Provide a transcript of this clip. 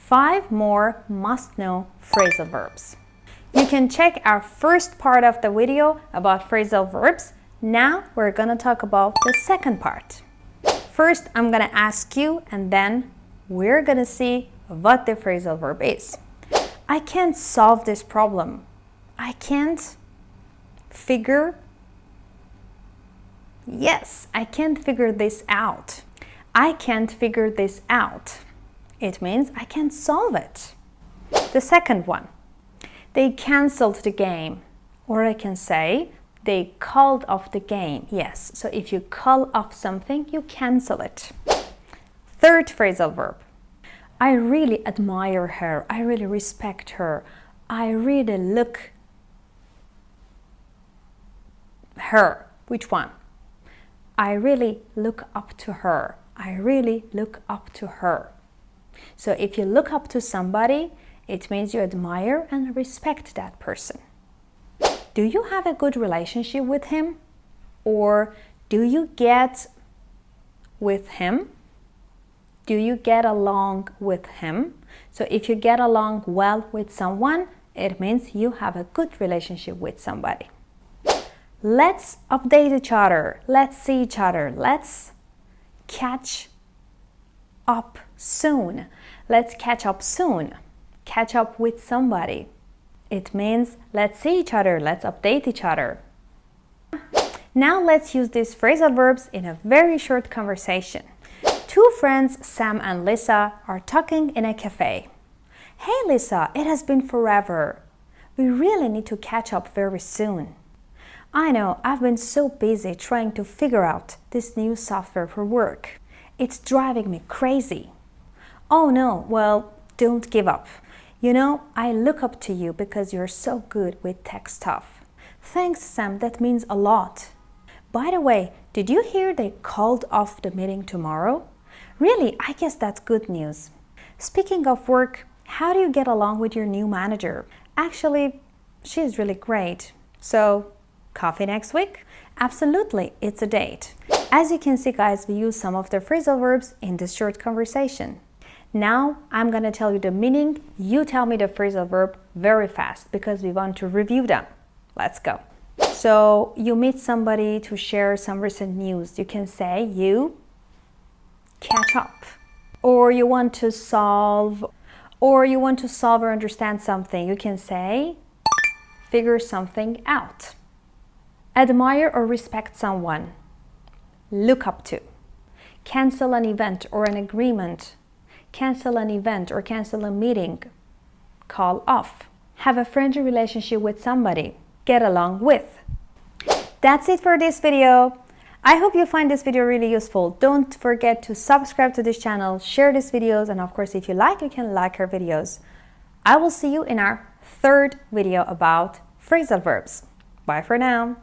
5 more must-know phrasal verbs. You can check our first part of the video about phrasal verbs. Now we're going to talk about the second part. First, I'm going to ask you, and then we're going to see what the phrasal verb is. I can't solve this problem. I can't figure. Yes, I can't figure this out. I can't figure this out. It means I can't solve it. The second one, they canceled the game. Or I can say, they called off the game. Yes, so if you call off something, you cancel it. Third phrasal verb, I really admire her. I really respect her. I really look her. Which one? I really look up to her. I really look up to her. So if you look up to somebody, it means you admire and respect that person. Do you have a good relationship with him? Or do you get with him? Do you get along with him? So if you get along well with someone, it means you have a good relationship with somebody. Let's update each other. Let's see each other. Let's catch up soon. Let's catch up soon. Catch up with somebody. It means let's see each other. Let's update each other. Now let's use these phrasal verbs in a very short conversation. Two friends, Sam and Lisa, are talking in a cafe. Hey Lisa, it has been forever. We really need to catch up very soon. I know, I've been so busy trying to figure out this new software for work. It's driving me crazy. Oh no, well, don't give up. You know, I look up to you because you're so good with tech stuff. Thanks, Sam, that means a lot. By the way, did you hear they called off the meeting tomorrow? Really, I guess that's good news. Speaking of work, how do you get along with your new manager? Actually, she's really great. So, coffee next week? Absolutely, it's a date. As you can see, guys, we use some of the phrasal verbs in this short conversation. Now, I'm going to tell you the meaning. You tell me the phrasal verb very fast because we want to review them. Let's go. So, you meet somebody to share some recent news. You can say you catch up. Or you want to solve or understand something. You can say figure something out. Admire or respect someone. Look up to. Cancel an event or an agreement. Cancel an event or cancel a meeting. Call off. Have a friendly relationship with somebody. Get along with. That's it for this video. I hope you find this video really useful. Don't forget to subscribe to this channel, share these videos, and of course, if you like, you can like our videos. I will see you in our third video about phrasal verbs. Bye for now.